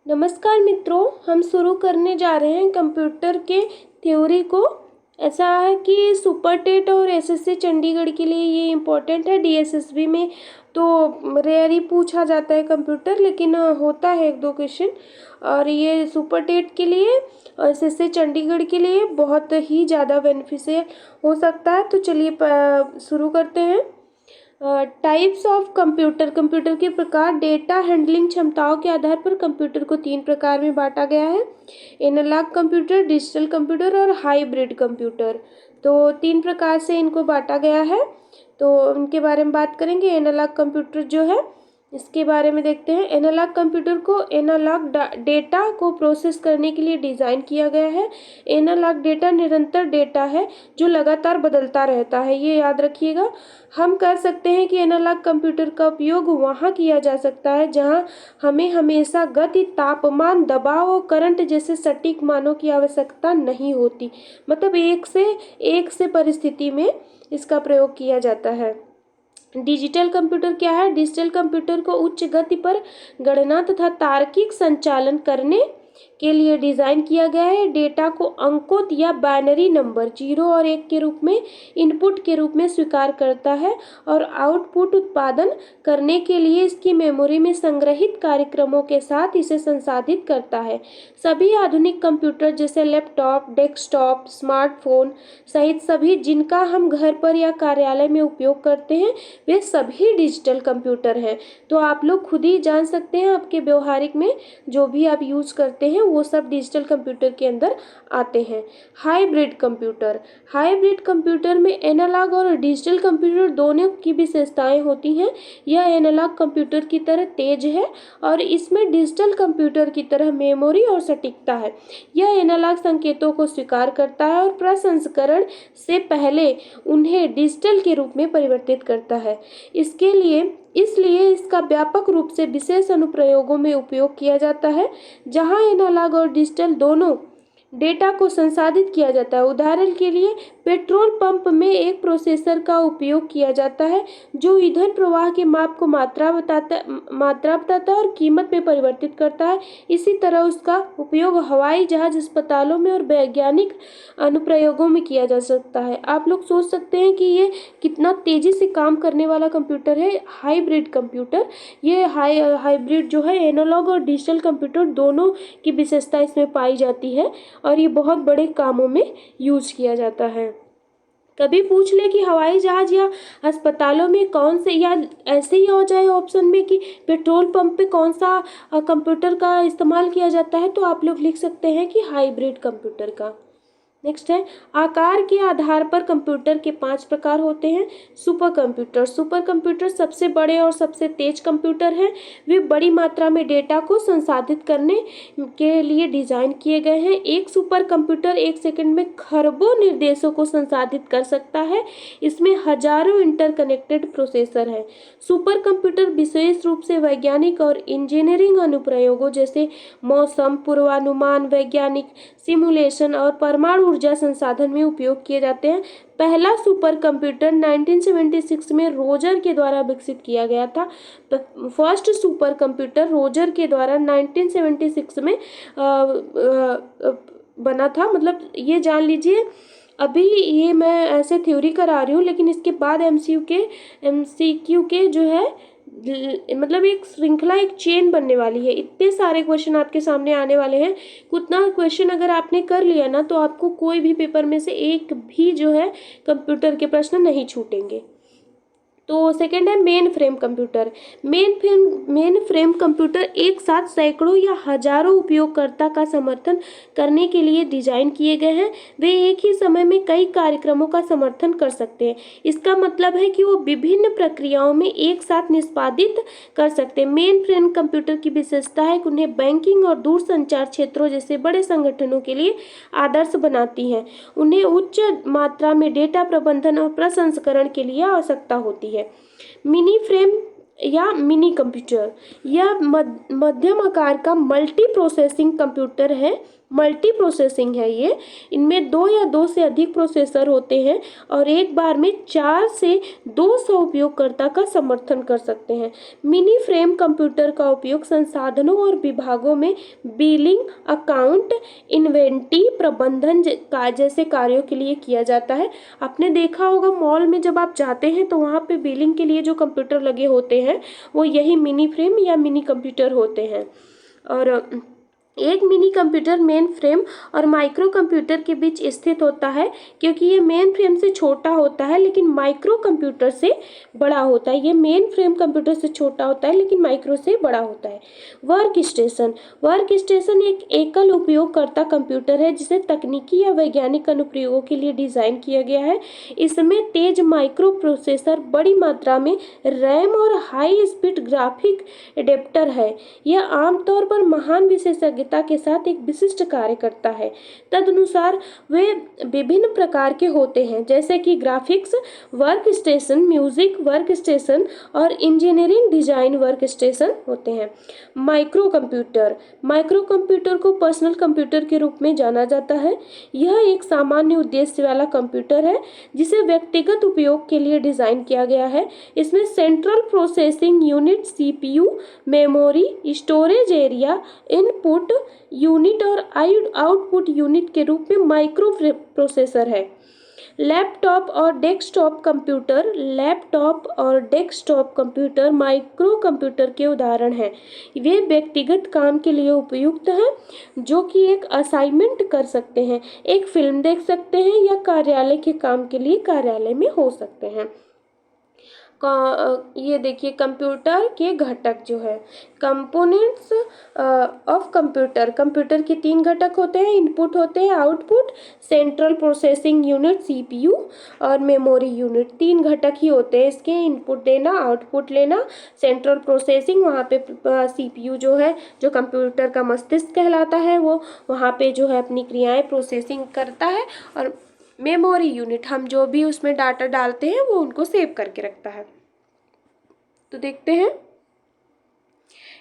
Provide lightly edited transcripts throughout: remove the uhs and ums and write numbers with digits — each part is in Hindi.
नमस्कार मित्रों, हम शुरू करने जा रहे हैं कंप्यूटर के थ्योरी को। ऐसा है कि सुपर टेट और एसएससी चंडीगढ़ के लिए ये इम्पोर्टेंट है। डीएसएसबी में तो रेयर ही पूछा जाता है कंप्यूटर, लेकिन होता है एक दो क्वेश्चन। और ये सुपर टेट के लिए और एसएससी चंडीगढ़ के लिए बहुत ही ज़्यादा बेनिफिशियल हो सकता है। तो चलिए शुरू करते हैं। टाइप्स ऑफ कंप्यूटर, कंप्यूटर के प्रकार। डेटा हैंडलिंग क्षमताओं के आधार पर कंप्यूटर को 3 प्रकार में बांटा गया है: एनालॉग कंप्यूटर, डिजिटल कंप्यूटर और हाइब्रिड कंप्यूटर। तो 3 प्रकार से इनको बांटा गया है, तो उनके बारे में बात करेंगे। एनालॉग कंप्यूटर जो है इसके बारे में देखते हैं। एनालॉग कंप्यूटर को एनालॉग डेटा को प्रोसेस करने के लिए डिज़ाइन किया गया है। एनालॉग डेटा निरंतर डेटा है जो लगातार बदलता रहता है, ये याद रखिएगा। हम कह सकते हैं कि एनालॉग कंप्यूटर का उपयोग वहाँ किया जा सकता है जहाँ हमें हमेशा गति, तापमान, दबाव और करंट जैसे सटीक मानों की आवश्यकता नहीं होती। मतलब एक से परिस्थिति में इसका प्रयोग किया जाता है। डिजिटल कंप्यूटर क्या है? डिजिटल कंप्यूटर को उच्च गति पर गणना तथा तार्किक संचालन करने के लिए डिज़ाइन किया गया है। डेटा को अंकों या बाइनरी नंबर 0 और 1 के रूप में इनपुट के रूप में स्वीकार करता है और आउटपुट उत्पादन करने के लिए इसकी मेमोरी में संग्रहित कार्यक्रमों के साथ इसे संसाधित करता है। सभी आधुनिक कंप्यूटर जैसे लैपटॉप, डेस्कटॉप, स्मार्टफोन सहित सभी जिनका हम घर पर या कार्यालय में उपयोग करते हैं, वे सभी डिजिटल कंप्यूटर हैं। तो आप लोग खुद ही जान सकते हैं, आपके व्यवहारिक में जो भी आप यूज़ करते हैं वो सब डिजिटल कंप्यूटर के अंदर आते हैं। हाइब्रिड कंप्यूटर, हाइब्रिड कंप्यूटर में एनालॉग और डिजिटल कंप्यूटर दोनों की विशेषताएं होती हैं। यह एनालॉग कंप्यूटर की तरह तेज है और इसमें डिजिटल कंप्यूटर की तरह मेमोरी और सटीकता है। यह एनालॉग संकेतों को स्वीकार करता है और प्रसंस्करण से पहले उन्हें डिजिटल के रूप में परिवर्तित करता है। इसलिए इसका व्यापक रूप से विशेष अनुप्रयोगों में उपयोग किया जाता है जहां एनालॉग और डिजिटल दोनों डेटा को संसाधित किया जाता है। उदाहरण के लिए पेट्रोल पंप में एक प्रोसेसर का उपयोग किया जाता है जो ईंधन प्रवाह के माप को मात्रा बताता है और कीमत में परिवर्तित करता है। इसी तरह उसका उपयोग हवाई जहाज, अस्पतालों में और वैज्ञानिक अनुप्रयोगों में किया जा सकता है। आप लोग सोच सकते हैं कि ये कितना तेजी से काम करने वाला कंप्यूटर है, हाइब्रिड कंप्यूटर। ये हाइब्रिड जो है एनालॉग और डिजिटल कंप्यूटर दोनों की विशेषता इसमें पाई जाती है और ये बहुत बड़े कामों में यूज किया जाता है। कभी पूछ ले कि हवाई जहाज या अस्पतालों में कौन से, या ऐसे ही हो जाए ऑप्शन में कि पेट्रोल पंप पे कौन सा कंप्यूटर का इस्तेमाल किया जाता है, तो आप लोग लिख सकते हैं कि हाइब्रिड कंप्यूटर का। नेक्स्ट है, आकार के आधार पर कंप्यूटर के 5 प्रकार होते हैं। सुपर कंप्यूटर, सुपर कंप्यूटर सबसे बड़े और सबसे तेज कंप्यूटर हैं। वे बड़ी मात्रा में डेटा को संसाधित करने के लिए डिज़ाइन किए गए हैं। एक सुपर कंप्यूटर 1 सेकंड में खरबों निर्देशों को संसाधित कर सकता है। इसमें हजारों इंटरकनेक्टेड प्रोसेसर हैं। सुपर कंप्यूटर विशेष रूप से वैज्ञानिक और इंजीनियरिंग अनुप्रयोगों जैसे मौसम पूर्वानुमान, वैज्ञानिक सिमुलेशन और परमाणु ऊर्जा संसाधन में उपयोग किए जाते हैं। पहला सुपर कंप्यूटर 1976 में रोजर के द्वारा विकसित किया गया था। फर्स्ट सुपर कंप्यूटर रोजर के द्वारा 1976 में बना था। मतलब ये जान लीजिए, अभी ये मैं ऐसे थ्योरी करा रही हूँ, लेकिन इसके बाद एमसीक्यू के जो है मतलब एक श्रृंखला, एक चेन बनने वाली है। इतने सारे क्वेश्चन आपके सामने आने वाले हैं। उतना क्वेश्चन अगर आपने कर लिया ना, तो आपको कोई भी पेपर में से एक भी जो है कंप्यूटर के प्रश्न नहीं छूटेंगे। तो सेकेंड है main frame computer. Main frame computer एक साथ सैकड़ों या हजारों उपयोगकर्ता का समर्थन करने के लिए डिजाइन किए गए हैं। वे एक ही समय में कई कार्यक्रमों का समर्थन कर सकते हैं। इसका मतलब है कि वो विभिन्न प्रक्रियाओं में एक साथ निष्पादित कर सकते हैं। मेन फ्रेम कंप्यूटर की विशेषता है कि उन्हें बैंकिंग और दूरसंचार क्षेत्रों जैसे बड़े संगठनों के लिए आदर्श बनाती है। उन्हें उच्च मात्रा में डेटा प्रबंधन और प्रसंस्करण के लिए आवश्यकता होती है। मिनी फ्रेम या मिनी कंप्यूटर, यह मध्यम आकार का मल्टी प्रोसेसिंग कंप्यूटर है। मल्टी प्रोसेसिंग है ये। इनमें 2 या 2 से अधिक प्रोसेसर होते हैं और एक बार में 4 से 200 उपयोगकर्ता का समर्थन कर सकते हैं। मिनी फ्रेम कंप्यूटर का उपयोग संसाधनों और विभागों में बिलिंग, अकाउंट, इन्वेंटरी प्रबंधन का जैसे कार्यों के लिए किया जाता है। आपने देखा होगा मॉल में जब आप जाते हैं तो वहाँ पे बिलिंग के लिए जो कंप्यूटर लगे होते हैं वो यही मिनी फ्रेम या मिनी कंप्यूटर होते हैं। और एक मिनी कंप्यूटर मेन फ्रेम और माइक्रो कंप्यूटर के बीच स्थित होता है, क्योंकि ये मेन फ्रेम से छोटा होता है लेकिन माइक्रो कंप्यूटर से बड़ा होता है। ये मेन फ्रेम कंप्यूटर से छोटा होता है लेकिन माइक्रो से बड़ा होता है। वर्क स्टेशन एक एकल उपयोगकर्ता कंप्यूटर है जिसे तकनीकी या वैज्ञानिक अनुप्रयोगों के लिए डिज़ाइन किया गया है। इसमें तेज माइक्रो प्रोसेसर, बड़ी मात्रा में रैम और हाई स्पीड ग्राफिक एडेप्टर है। यह आमतौर पर महान विशेषज्ञता के साथ एक विशिष्ट कार्य करता है। तदनुसार वे विभिन्न प्रकार के होते हैं, जैसे कि graphics work station, music work station और इंजीनियरिंग डिजाइन वर्क स्टेशन होते हैं। माइक्रो कंप्यूटर को पर्सनल कंप्यूटर के रूप में जाना जाता है। यह एक सामान्य उद्देश्य वाला कंप्यूटर है जिसे व्यक्तिगत उपयोग के लिए डिजाइन किया गया है। इसमें central processing unit, CPU, memory, storage area, input unit और आउटपुट यूनिट के रूप में माइक्रो प्रोसेसर है। लैपटॉप और डेस्कटॉप कंप्यूटर माइक्रो कंप्यूटर के उदाहरण हैं। वे व्यक्तिगत काम के लिए उपयुक्त हैं, जो कि एक असाइनमेंट कर सकते हैं, एक फिल्म देख सकते हैं या कार्यालय के काम के लिए कार्यालय में हो सकते हैं। ये देखिए कंप्यूटर के घटक जो है, कंपोनेंट्स ऑफ कंप्यूटर के 3 घटक होते हैं, इनपुट होते हैं, output, central processing unit CPU और मेमोरी यूनिट। 3 घटक ही होते हैं इसके, इनपुट देना, आउटपुट लेना, सेंट्रल प्रोसेसिंग, वहाँ पे सीपीयू जो है, जो कंप्यूटर का मस्तिष्क कहलाता है, वो वहाँ पे जो है अपनी क्रियाएं प्रोसेसिंग करता है, और मेमोरी यूनिट हम जो भी उसमें डाटा डालते हैं वो उनको सेव करके रखता है। तो देखते हैं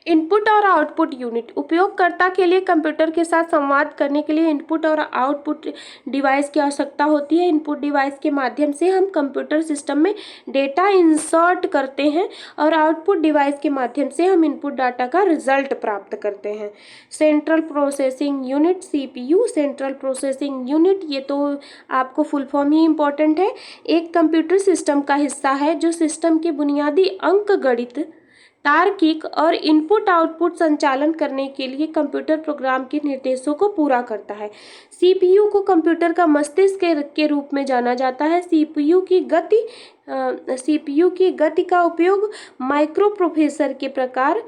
इनपुट और आउटपुट यूनिट। उपयोगकर्ता के लिए कंप्यूटर के साथ संवाद करने के लिए इनपुट और आउटपुट डिवाइस की आवश्यकता होती है। इनपुट डिवाइस के माध्यम से हम कंप्यूटर सिस्टम में डेटा इंसर्ट करते हैं और आउटपुट डिवाइस के माध्यम से हम इनपुट डाटा का रिजल्ट प्राप्त करते हैं। Central processing unit, CPU, central processing unit, ये तो आपको फुल फॉर्म ही इम्पोर्टेंट है। एक कंप्यूटर सिस्टम का हिस्सा है जो सिस्टम के बुनियादी अंकगणित, तार्किक और इनपुट आउटपुट संचालन करने के लिए कंप्यूटर प्रोग्राम के निर्देशों को पूरा करता है। सीपीयू को कंप्यूटर का मस्तिष्क के रूप में जाना जाता है। सीपीयू की गति का उपयोग माइक्रो प्रोसेसर के प्रकार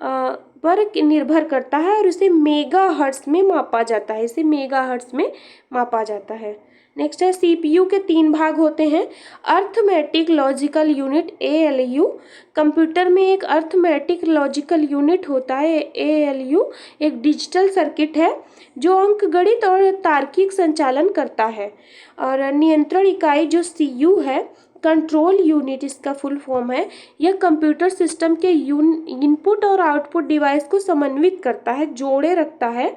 पर निर्भर करता है और इसे मेगाहर्ट्ज में मापा जाता है। नेक्स्ट है सीपीयू के 3 भाग होते हैं। Arithmetic logical unit, ALU. Computer में एक अर्थमेटिक लॉजिकल यूनिट होता है। एएलयू एक डिजिटल सर्किट है जो अंकगणित और तार्किक संचालन करता है। और नियंत्रण इकाई जो सीयू है, कंट्रोल यूनिट इसका फुल फॉर्म है, यह कंप्यूटर सिस्टम के इनपुट और आउटपुट डिवाइस को समन्वित करता है, जोड़े रखता है।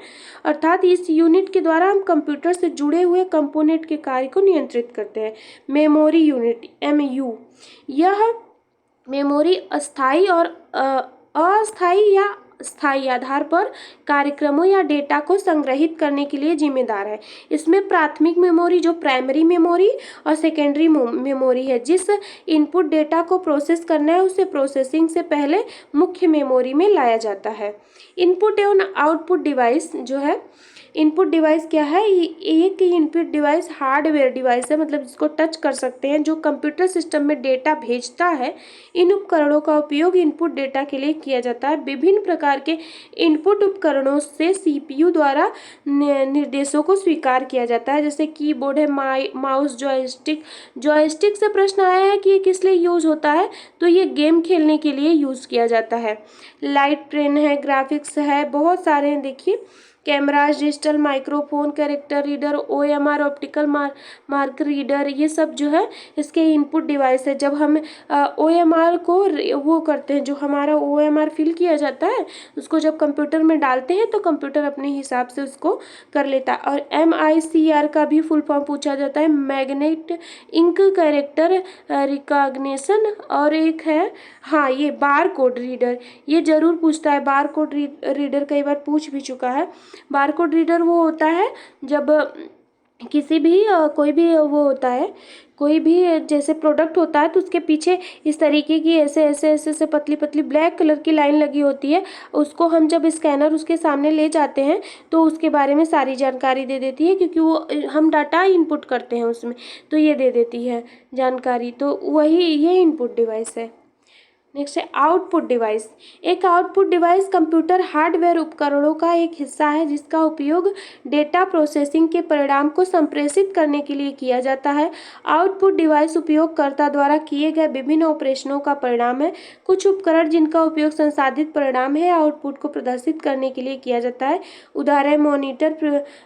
अर्थात इस यूनिट के द्वारा हम कंप्यूटर से जुड़े हुए कंपोनेंट के कार्य को नियंत्रित करते हैं। मेमोरी यूनिट, एमयू, यह मेमोरी अस्थायी और अस्थायी या स्थायी आधार पर कार्यक्रमों या डेटा को संग्रहित करने के लिए जिम्मेदार है। इसमें प्राथमिक मेमोरी जो प्राइमरी मेमोरी और सेकेंडरी मेमोरी है। जिस इनपुट डेटा को प्रोसेस करना है उसे प्रोसेसिंग से पहले मुख्य मेमोरी में लाया जाता है। इनपुट एवं आउटपुट डिवाइस जो है, इनपुट डिवाइस क्या है? एक इनपुट डिवाइस हार्डवेयर डिवाइस है, मतलब जिसको टच कर सकते हैं, जो कंप्यूटर सिस्टम में डेटा भेजता है। इन उपकरणों का उपयोग इनपुट डेटा के लिए किया जाता है। विभिन्न प्रकार के इनपुट उपकरणों से सीपीयू द्वारा निर्देशों को स्वीकार किया जाता है, जैसे कीबोर्ड है, माउस, जॉयस्टिक से प्रश्न आया है कि ये किस लिए यूज होता है, तो ये गेम खेलने के लिए यूज किया जाता है। लाइट पेन है, ग्राफिक्स है, बहुत सारे हैं। देखिए cameras, digital microphone, character reader, OMR optical mark reader, ये सब जो है इसके इनपुट डिवाइस है। जब हम OMR को वो करते हैं, जो हमारा OMR फिल किया जाता है उसको जब कंप्यूटर में डालते हैं तो कंप्यूटर अपने हिसाब से उसको कर लेता है। और MICR का भी फुल फॉर्म पूछा जाता है, मैग्नेट इंक कैरेक्टर रिकॉग्निशन। और एक है हाँ ये बार कोड रीडर, ये जरूर पूछता है। बार कोड रीडर कई बार पूछ भी चुका है। बार कोड रीडर वो होता है जब किसी भी कोई भी वो होता है, कोई भी जैसे प्रोडक्ट होता है तो उसके पीछे इस तरीके की ऐसे ऐसे ऐसे ऐसे पतली पतली ब्लैक कलर की लाइन लगी होती है। उसको हम जब स्कैनर उसके सामने ले जाते हैं तो उसके बारे में सारी जानकारी दे देती है, क्योंकि वो हम डाटा इनपुट करते हैं उसमें, तो ये दे देती है जानकारी। तो वही ये इनपुट डिवाइस है। नेक्स्ट है आउटपुट डिवाइस। एक आउटपुट डिवाइस कंप्यूटर हार्डवेयर उपकरणों का एक हिस्सा है जिसका उपयोग डेटा प्रोसेसिंग के परिणाम को संप्रेषित करने के लिए किया जाता है। आउटपुट डिवाइस उपयोगकर्ता द्वारा किए गए विभिन्न ऑपरेशनों का परिणाम है। कुछ उपकरण जिनका उपयोग संसाधित परिणाम है आउटपुट को प्रदर्शित करने के लिए किया जाता है। उदाहरण monitor,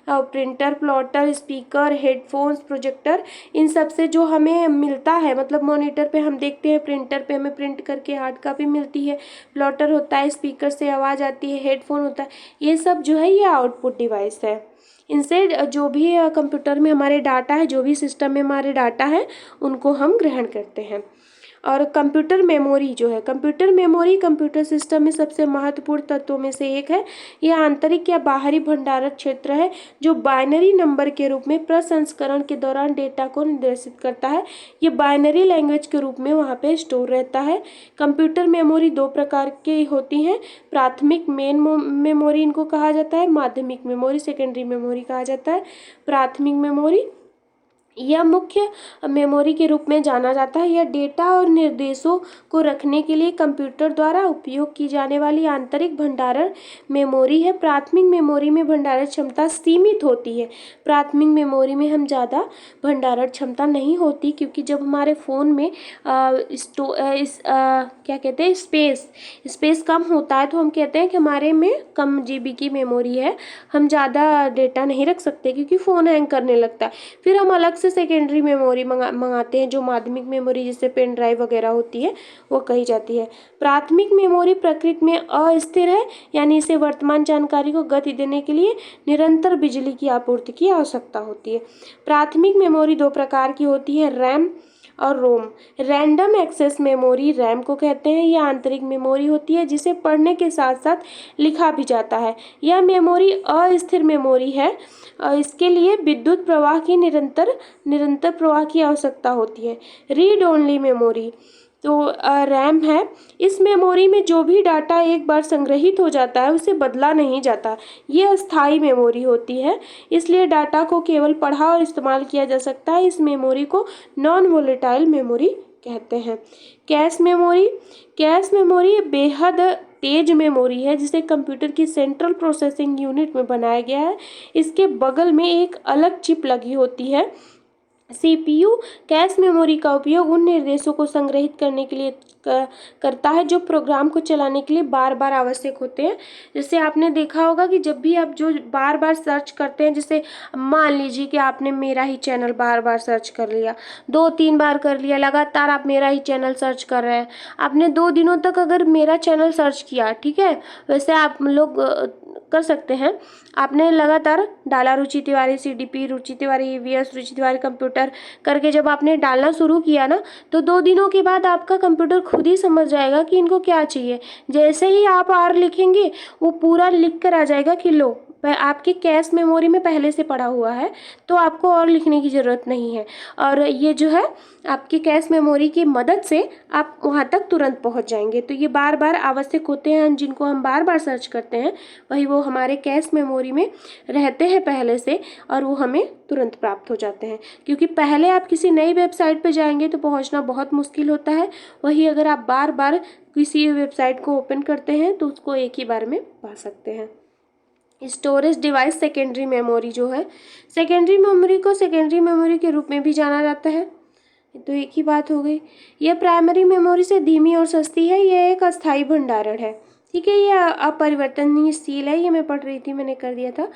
printer, plotter, speaker, headphones, projector. इन सब से जो हमें मिलता है, मतलब मॉनिटर पे हम देखते हैं, प्रिंटर पे हमें प्रिंट करके हार्ड कॉपी मिलती है, प्लॉटर होता है, स्पीकर से आवाज़ आती है, हेडफोन होता है, ये सब जो है ये आउटपुट डिवाइस है। इनसे जो भी कंप्यूटर में हमारे डाटा है, जो भी सिस्टम में हमारे डाटा है, उनको हम ग्रहण करते हैं। और कंप्यूटर मेमोरी जो है, कंप्यूटर मेमोरी कंप्यूटर सिस्टम में सबसे महत्वपूर्ण तत्वों में से एक है। यह आंतरिक या बाहरी भंडारण क्षेत्र है जो बाइनरी नंबर के रूप में प्रसंस्करण के दौरान डेटा को निर्देशित करता है। ये बाइनरी लैंग्वेज के रूप में वहाँ पे स्टोर रहता है। कंप्यूटर मेमोरी दो प्रकार की होती हैं, प्राथमिक मेन मेमोरी इनको कहा जाता है, माध्यमिक मेमोरी सेकेंडरी मेमोरी कहा जाता है। प्राथमिक मेमोरी यह मुख्य मेमोरी के रूप में जाना जाता है। यह डेटा और निर्देशों को रखने के लिए कंप्यूटर द्वारा उपयोग की जाने वाली आंतरिक भंडारण मेमोरी है। प्राथमिक मेमोरी में भंडारण क्षमता सीमित होती है। प्राथमिक मेमोरी में हम ज़्यादा भंडारण क्षमता नहीं होती, क्योंकि जब हमारे फ़ोन में क्या कहते हैं स्पेस कम होता है तो हम कहते हैं कि हमारे में कम GB की मेमोरी है, हम ज़्यादा डेटा नहीं रख सकते क्योंकि फ़ोन हैंग करने लगता है। फिर हम अलग से सेकेंडरी मेमोरी मंगाते हैं, जो माध्यमिक मेमोरी जिससे पेन ड्राइव वगैरह होती है वो कही जाती है। प्राथमिक मेमोरी प्रकृति में अस्थिर है, यानी इसे वर्तमान जानकारी को गति देने के लिए निरंतर बिजली की आपूर्ति की आवश्यकता होती है। प्राथमिक मेमोरी दो प्रकार की होती है, रैम और रोम। रैंडम एक्सेस मेमोरी रैम को कहते हैं। यह आंतरिक मेमोरी होती है जिसे पढ़ने के साथ साथ लिखा भी जाता है। यह मेमोरी अस्थिर मेमोरी है, इसके लिए विद्युत प्रवाह की निरंतर प्रवाह की आवश्यकता होती है। रीड ओनली मेमोरी तो रैम है। इस मेमोरी में जो भी डाटा एक बार संग्रहित हो जाता है उसे बदला नहीं जाता। ये अस्थायी मेमोरी होती है, इसलिए डाटा को केवल पढ़ा और इस्तेमाल किया जा सकता है। इस मेमोरी को नॉन वोलेटाइल मेमोरी कहते हैं। कैश मेमोरी बेहद तेज मेमोरी है जिसे कंप्यूटर की सेंट्रल प्रोसेसिंग यूनिट में बनाया गया है। इसके बगल में एक अलग चिप लगी होती है, CPU। कैश मेमोरी का उपयोग उन निर्देशों को संग्रहित करने के लिए करता है जो प्रोग्राम को चलाने के लिए बार बार आवश्यक होते हैं। जैसे आपने देखा होगा कि जब भी आप जो बार बार सर्च करते हैं, जैसे मान लीजिए कि आपने मेरा ही चैनल बार बार सर्च कर लिया, 2-3 बार कर लिया, लगातार आप मेरा ही चैनल सर्च कर रहे हैं, आपने 2 दिनों तक अगर मेरा चैनल सर्च किया, ठीक है, वैसे आप लोग कर सकते हैं। आपने लगातार डाला रुचि तिवारी CDP, रुचि तिवारी EVS, रुचि तिवारी कंप्यूटर करके जब आपने डालना शुरू किया ना, तो 2 दिनों के बाद आपका कंप्यूटर खुद ही समझ जाएगा कि इनको क्या चाहिए। जैसे ही आप R लिखेंगे वो पूरा लिख कर आ जाएगा कि लो आपकी कैश मेमोरी में पहले से पड़ा हुआ है, तो आपको और लिखने की ज़रूरत नहीं है। और ये जो है आपकी कैश मेमोरी की मदद से आप वहाँ तक तुरंत पहुँच जाएंगे। तो ये बार बार आवश्यक होते हैं, जिनको हम बार बार सर्च करते हैं वही वो हमारे कैश मेमोरी में रहते हैं पहले से, और वो हमें तुरंत प्राप्त हो जाते हैं। क्योंकि पहले आप किसी नई वेबसाइट पर जाएंगे तो पहुँचना बहुत मुश्किल होता है, वही अगर आप बार बार किसी वेबसाइट को ओपन करते हैं तो उसको एक ही बार में पा सकते हैं। स्टोरेज डिवाइस सेकेंडरी मेमोरी जो है, सेकेंडरी मेमोरी को सेकेंडरी मेमोरी के रूप में भी जाना जाता है, तो एक ही बात हो गई। यह प्राइमरी मेमोरी से धीमी और सस्ती है। यह एक अस्थायी भंडारण है। ठीक है, ये अपरिवर्तनशील है, ये मैं पढ़ रही थी, मैंने कर दिया था।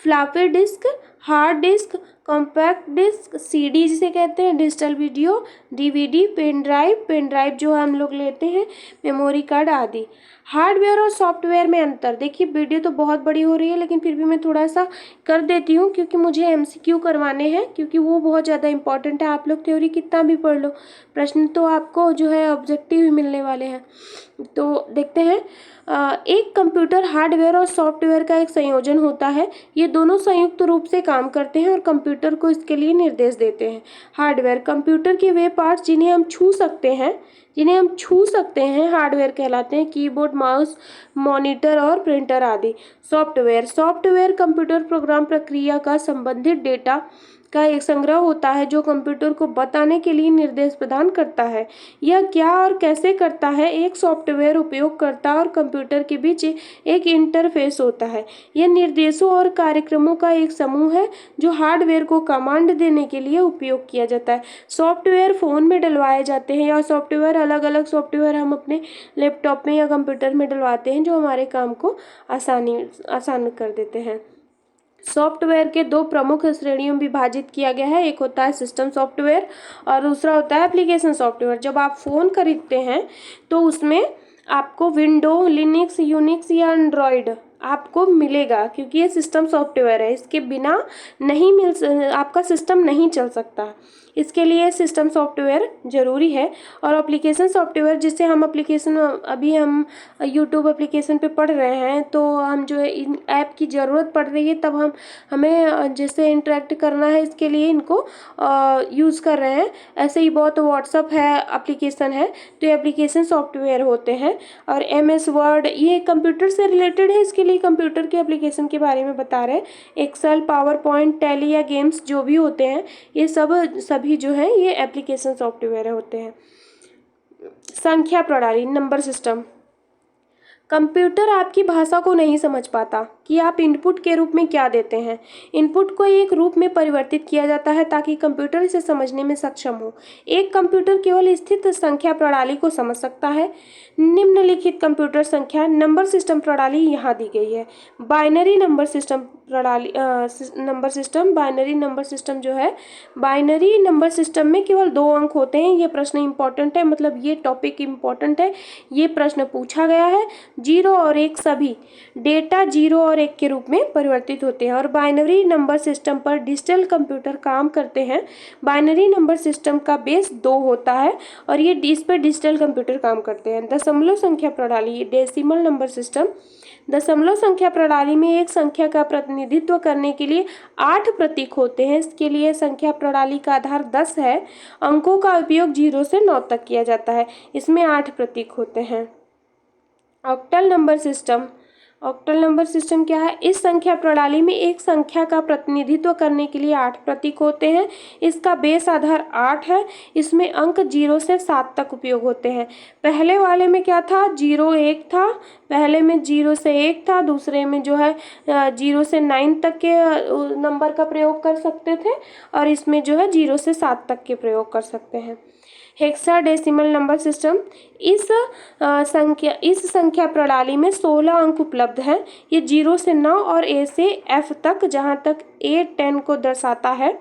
Floppy disk, hard disk, compact disk, CD जिसे कहते हैं, digital video, DVD, pen drive जो हम लोग लेते हैं, मेमोरी कार्ड आदि। हार्डवेयर और सॉफ्टवेयर में अंतर। देखिए वीडियो तो बहुत बड़ी हो रही है, लेकिन फिर भी मैं थोड़ा सा कर देती हूँ क्योंकि मुझे एमसीक्यू करवाने हैं, क्योंकि वो बहुत ज़्यादा इंपॉर्टेंट है। आप लोग थ्योरी कितना भी पढ़ लो, प्रश्न तो आपको जो है ऑब्जेक्टिव ही मिलने वाले हैं। तो देखते हैं, एक कंप्यूटर हार्डवेयर और सॉफ्टवेयर का एक संयोजन होता है। ये दोनों संयुक्त रूप से काम करते हैं और कंप्यूटर को इसके लिए निर्देश देते हैं। हार्डवेयर, कंप्यूटर के वे पार्ट्स जिन्हें हम छू सकते हैं हार्डवेयर कहलाते हैं, कीबोर्ड, माउस, मॉनिटर और प्रिंटर आदि। सॉफ्टवेयर कंप्यूटर प्रोग्राम, प्रक्रिया का संबंधित डेटा का एक संग्रह होता है जो कंप्यूटर को बताने के लिए निर्देश प्रदान करता है। यह क्या और कैसे करता है। एक सॉफ्टवेयर उपयोगकर्ता और कंप्यूटर के बीच एक इंटरफेस होता है। यह निर्देशों और कार्यक्रमों का एक समूह है जो हार्डवेयर को कमांड देने के लिए उपयोग किया जाता है। सॉफ्टवेयर फ़ोन में डलवाए जाते हैं, या सॉफ्टवेयर अलग अलग सॉफ्टवेयर हम अपने लैपटॉप में या कंप्यूटर में डलवाते हैं जो हमारे काम को आसान कर देते हैं। सॉफ्टवेयर के दो प्रमुख श्रेणियों में विभाजित किया गया है। एक होता है सिस्टम सॉफ्टवेयर और दूसरा होता है एप्लीकेशन सॉफ्टवेयर। जब आप फ़ोन खरीदते हैं तो उसमें आपको विंडो, लिनक्स, यूनिक्स या एंड्रॉयड आपको मिलेगा, क्योंकि ये सिस्टम सॉफ्टवेयर है। इसके बिना आपका सिस्टम नहीं चल सकता, इसके लिए सिस्टम सॉफ्टवेयर ज़रूरी है। और एप्लीकेशन सॉफ्टवेयर, जिससे हम अभी हम यूट्यूब एप्लीकेशन पे पढ़ रहे हैं, तो हम जो है इन ऐप की ज़रूरत पड़ रही है, तब हमें जैसे इंटरेक्ट करना है, इसके लिए इनको यूज़ कर रहे हैं। ऐसे ही बहुत व्हाट्सअप है, एप्लीकेशन है, तो ये एप्लीकेशन सॉफ्टवेयर होते हैं। और MS वर्ड ये कंप्यूटर से रिलेटेड है, इसके लिए कंप्यूटर के एप्लीकेशन के बारे में बता रहे हैं। एक्सेल, पावर पॉइंट, टैली या गेम्स जो भी होते हैं, ये सभी जो है ये एप्लीकेशन सॉफ्टवेयर होते हैं। संख्या प्रणाली, नंबर सिस्टम। कंप्यूटर आपकी भाषा को नहीं समझ पाता कि आप इनपुट के रूप में क्या देते हैं। इनपुट को एक रूप में परिवर्तित किया जाता है ताकि कंप्यूटर इसे समझने में सक्षम हो। एक कंप्यूटर केवल स्थित संख्या प्रणाली को समझ सकता है। निम्नलिखित कंप्यूटर संख्या नंबर सिस्टम प्रणाली यहाँ दी गई है। बाइनरी नंबर सिस्टम प्रणाली, बाइनरी नंबर सिस्टम जो है, बाइनरी नंबर सिस्टम में केवल 2 अंक होते हैं। ये प्रश्न इंपॉर्टेंट है, मतलब ये टॉपिक इंपॉर्टेंट है, ये प्रश्न पूछा गया है। 0 और 1 सभी डेटा 0 और 1 के रूप में परिवर्तित होते हैं और बाइनरी नंबर सिस्टम पर डिजिटल कंप्यूटर काम करते हैं। बाइनरी नंबर सिस्टम का बेस 2 होता है और ये इस पर डिजिटल कंप्यूटर काम करते हैं। दशमलव संख्या प्रणाली, डेसिमल नंबर सिस्टम। दशमलव संख्या प्रणाली में एक संख्या का प्रतिनिधित्व करने के लिए 8 प्रतीक होते हैं। इसके लिए संख्या प्रणाली का आधार 10 है। अंकों का उपयोग 0 से 9 तक किया जाता है। इसमें 8 प्रतीक होते हैं। Octal number system. Octal number system क्या है? इस संख्या प्रणाली में एक संख्या का प्रतिनिधित्व करने के लिए 8 प्रतीक होते हैं। इसका बेस आधार 8 है। इसमें अंक 0 से 7 तक उपयोग होते हैं। पहले वाले में क्या था? 0 1 था। पहले में 0 से 1 था, दूसरे में जो है 0 से 9 तक के नंबर का प्रयोग कर सकते थे और इसमें जो है 0 से 7 तक के प्रयोग कर सकते हैं। Hexadecimal number system. इस संख्या प्रणाली में 16 अंक उपलब्ध हैं। ये 0 से 9 और A से F तक, जहाँ तक A 10 को दर्शाता है,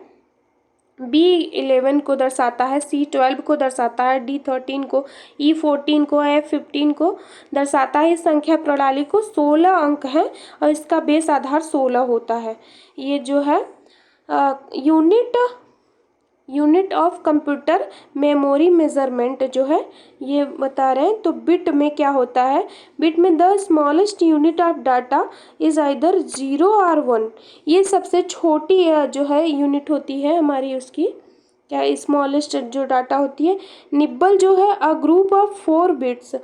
B 11 को दर्शाता है, C 12 को दर्शाता है, D 13 को, E 14 को, F 15 को दर्शाता है। इस संख्या प्रणाली को 16 अंक हैं और इसका बेस आधार 16 होता है। ये जो है unit of computer memory measurement जो है ये बता रहे हैं। तो बिट में क्या होता है? बिट में the smallest unit of data is either 0 और 1। ये सबसे छोटी जो है यूनिट होती है हमारी, उसकी क्या स्मॉलेस्ट जो डाटा होती है। निब्बल जो है अ ग्रुप ऑफ 4 बिट्स,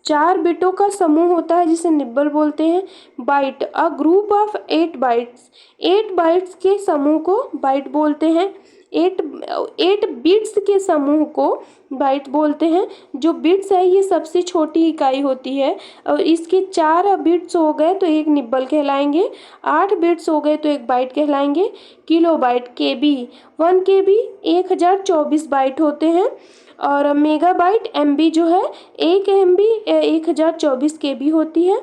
4 बिटों का समूह होता है जिसे निब्बल बोलते हैं। Byte a group of 8 bytes, 8 bytes के समूह को बाइट बोलते हैं। 8 बिट्स के समूह को बाइट बोलते हैं। जो बिट्स है ये सबसे छोटी इकाई होती है और इसके 4 बिट्स हो गए तो एक निब्बल कहलाएंगे, 8 बिट्स हो गए तो एक बाइट कहलाएंगे। Kilo byte, KB 1 KB 1024 byte होते हैं और मेगाबाइट MB जो है 1 MB 1024 KB होती है।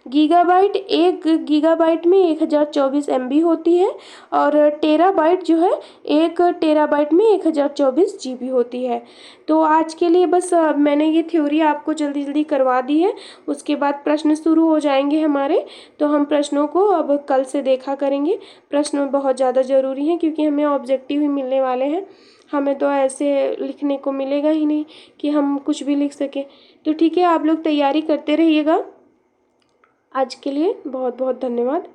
गीगाबाइट 1 गीगाबाइट में 1024 MB होती है। और टेराबाइट जो है 1 टेराबाइट में 1024 GB होती है। तो आज के लिए बस मैंने ये थ्योरी आपको जल्दी जल्दी करवा दी है। उसके बाद प्रश्न शुरू हो जाएंगे हमारे, तो हम प्रश्नों को अब कल से देखा करेंगे। प्रश्न बहुत ज़्यादा ज़रूरी हैं क्योंकि हमें ऑब्जेक्टिव ही मिलने वाले हैं। हमें तो ऐसे लिखने को मिलेगा ही नहीं कि हम कुछ भी लिख सकें। तो ठीक है, आप लोग तैयारी करते रहिएगा। आज के लिए बहुत बहुत धन्यवाद।